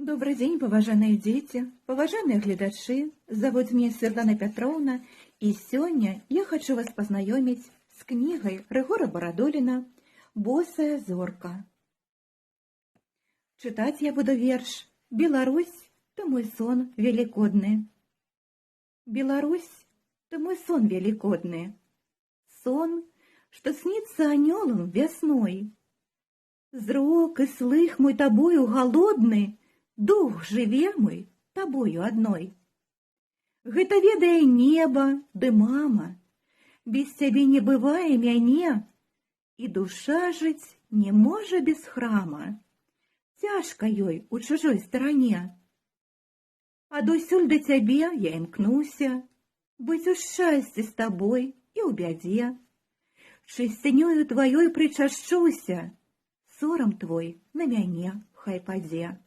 Добрый дзень, паважаныя дзеці, паважаныя гледачы. Завуць мяне Светлана Пятроўна, і сёння я хочу вас пазнаёміць з кнігай Рыгора Барадуліна «Босая зорка». Чытаць я буду верш «Беларусь, ты мой сон великодны». Беларусь, ты мой сон великодны. Сон, что снится анёлам весной. Зрок и слых мой тобою голодны, дух жыве мой табою адной. Гэта ведае неба ды мама, без цябе не бывае мяне, і душа жыць не можа без храма. Цяжка ёй у чужой старане. Адусюль да цябе я імкнуся, быць у шчасці з табой і ў бядзе. Чысцінёю тваёй прычашчуся, сорам твой на мяне хай падзе.